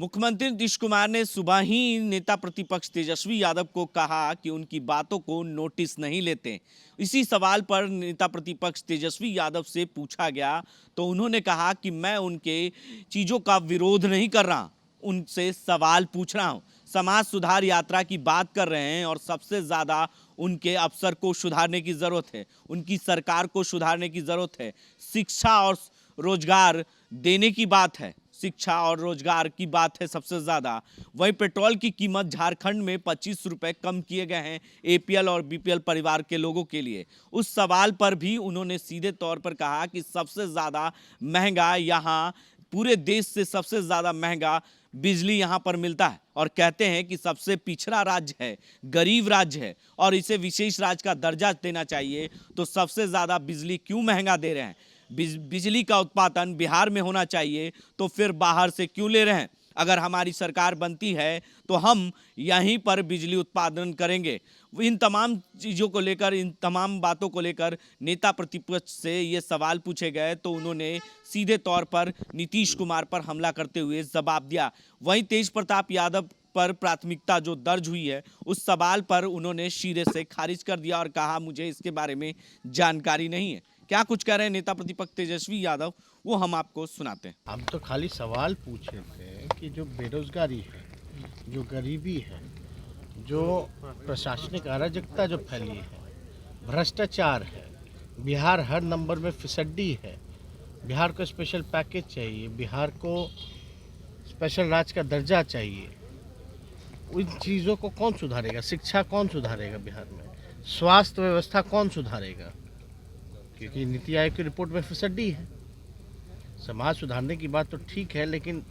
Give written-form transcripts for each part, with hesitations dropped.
मुख्यमंत्री नीतीश कुमार ने सुबह ही नेता प्रतिपक्ष तेजस्वी यादव को कहा कि उनकी बातों को नोटिस नहीं लेते। इसी सवाल पर नेता प्रतिपक्ष तेजस्वी यादव से पूछा गया तो उन्होंने कहा कि मैं उनके चीज़ों का विरोध नहीं कर रहा, उनसे सवाल पूछ रहा हूँ। समाज सुधार यात्रा की बात कर रहे हैं और सबसे ज़्यादा उनके अफसर को सुधारने की ज़रूरत है, उनकी सरकार को सुधारने की ज़रूरत है। शिक्षा और रोजगार देने की बात है, शिक्षा और रोजगार की बात है सबसे ज़्यादा। वहीं पेट्रोल की कीमत झारखंड में 25 रुपये कम किए गए हैं एपीएल और बीपीएल परिवार के लोगों के लिए। उस सवाल पर भी उन्होंने सीधे तौर पर कहा कि सबसे ज़्यादा महंगा यहाँ पूरे देश से सबसे ज़्यादा महंगा बिजली यहाँ पर मिलता है और कहते हैं कि सबसे पिछड़ा राज्य है, गरीब राज्य है और इसे विशेष राज्य का दर्जा देना चाहिए। तो सबसे ज़्यादा बिजली क्यों महंगा दे रहे हैं? बिजली का उत्पादन बिहार में होना चाहिए तो फिर बाहर से क्यों ले रहे हैं? अगर हमारी सरकार बनती है तो हम यहीं पर बिजली उत्पादन करेंगे। इन तमाम चीज़ों को लेकर, इन तमाम बातों को लेकर नेता प्रतिपक्ष से ये सवाल पूछे गए तो उन्होंने सीधे तौर पर नीतीश कुमार पर हमला करते हुए जवाब दिया। वहीं तेज प्रताप यादव पर प्राथमिकता जो दर्ज हुई है उस सवाल पर उन्होंने सिरे से खारिज कर दिया और कहा मुझे इसके बारे में जानकारी नहीं है। क्या कुछ कह रहे हैं नेता प्रतिपक्ष तेजस्वी यादव, वो हम आपको सुनाते हैं। हम तो खाली सवाल पूछे थे कि जो बेरोजगारी है, जो गरीबी है, जो प्रशासनिक अराजकता जो फैली है, भ्रष्टाचार है, बिहार हर नंबर में फिसड्डी है, बिहार को स्पेशल पैकेज चाहिए, बिहार को स्पेशल राज्य का दर्जा चाहिए। उन चीज़ों को कौन सुधारेगा? शिक्षा कौन सुधारेगा बिहार में? स्वास्थ्य व्यवस्था कौन सुधारेगा? क्योंकि नीति आयोग की रिपोर्ट में फिसड्डी है। समाज सुधारने की बात तो ठीक है, लेकिन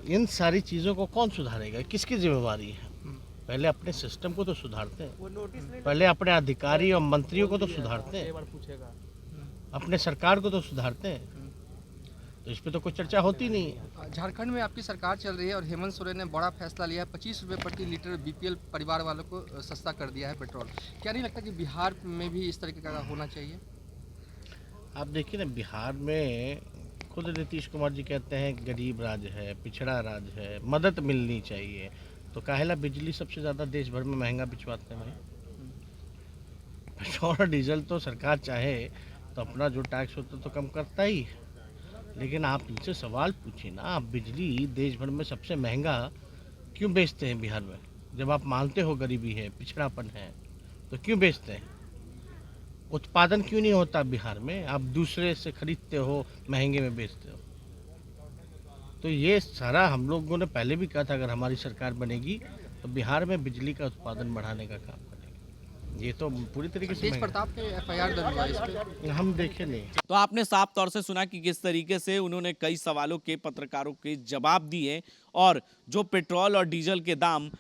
इन सारी चीज़ों को कौन सुधारेगा? किसकी जिम्मेवारी है? पहले अपने सिस्टम को तो सुधारते हैं, पहले अपने अधिकारी और मंत्रियों को तो सुधारते हैं, अपने सरकार को तो सुधारते हैं। तो इस पर तो कोई चर्चा होती नहीं है। झारखंड में आपकी सरकार चल रही है और हेमंत सोरेन ने बड़ा फैसला लिया है, 25 रुपये प्रति लीटर बीपीएल परिवार वालों को सस्ता कर दिया है पेट्रोल। क्या नहीं लगता कि बिहार में भी इस तरीके का होना चाहिए? आप देखिए ना, बिहार में खुद नीतीश कुमार जी कहते हैं गरीब राज्य है, पिछड़ा राज्य है, मदद मिलनी चाहिए। तो काहेला बिजली सबसे ज़्यादा देश भर में महंगा बिचवाते हैं भाई। पेट्रोल और डीजल तो सरकार चाहे तो अपना जो टैक्स होता तो कम करता ही है, लेकिन आप इनसे सवाल पूछिए ना, आप बिजली देश भर में सबसे महंगा क्यों बेचते हैं बिहार में? जब आप मानते हो गरीबी है, पिछड़ापन है, तो क्यों बेचते हैं? उत्पादन क्यों नहीं होता बिहार में? आप दूसरे से खरीदते हो, महंगे में बेचते हो। तो ये सारा हम लोगों ने पहले भी कहा था, अगर हमारी सरकार बनेगी तो बिहार में बिजली का उत्पादन बढ़ाने का काम करेंगे। ये तो पूरी तरीके से तेज प्रताप के एफआईआर दर्ज हुआ है इस पे। हम देखे नहीं। तो आपने साफ तौर से सुना कि किस तरीके से उन्होंने कई सवालों के पत्रकारों के जवाब दिए और जो पेट्रोल और डीजल के दाम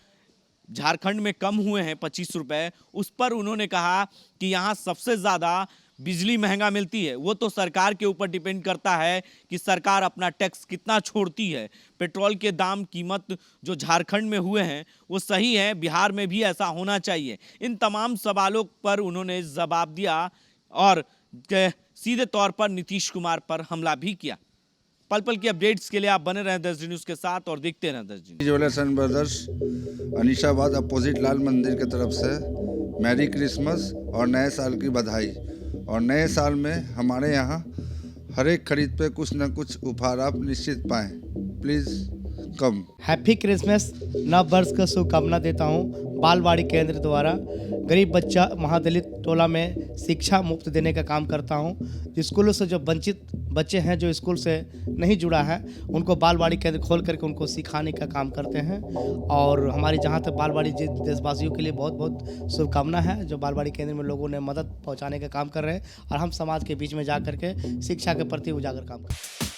झारखंड में कम हुए हैं 25 रुपये, उस पर उन्होंने कहा कि यहाँ सबसे ज़्यादा बिजली महंगा मिलती है। वो तो सरकार के ऊपर डिपेंड करता है कि सरकार अपना टैक्स कितना छोड़ती है। पेट्रोल के दाम कीमत जो झारखंड में हुए हैं वो सही है, बिहार में भी ऐसा होना चाहिए। इन तमाम सवालों पर उन्होंने जवाब दिया और सीधे तौर पर नीतीश कुमार पर हमला भी किया। पल पल की अपडेट्स के लिए आप बने रहें 10 न्यूज़ के साथ और देखते रहें 10 news. Jewellers and brothers, Anishabad opposite Lal Mandir की तरफ से मैरी क्रिसमस और नए साल की बधाई। और नए साल में हमारे यहाँ हर एक खरीद पे कुछ न कुछ उपहार आप निश्चित पाएँ। Please come. हैप्पी क्रिसमस, नव वर्ष का शुभकामना देता हूँ। बालवाड़ी केंद्र द्वारा गरीब बच्चा महादलित टोला में शिक्षा मुफ्त देने का काम करता हूँ। स्कूलों से जो वंचित बच्चे हैं, जो स्कूल से नहीं जुड़ा है, उनको बालवाड़ी केंद्र खोल करके उनको सिखाने का काम करते हैं। और हमारी जहाँ तक बालवाड़ी देशवासियों के लिए बहुत बहुत शुभकामना है, जो बालवाड़ी केंद्र में लोगों ने मदद पहुँचाने का काम कर रहे हैं और हम समाज के बीच में जा करके शिक्षा के प्रति उजागर काम करते हैं।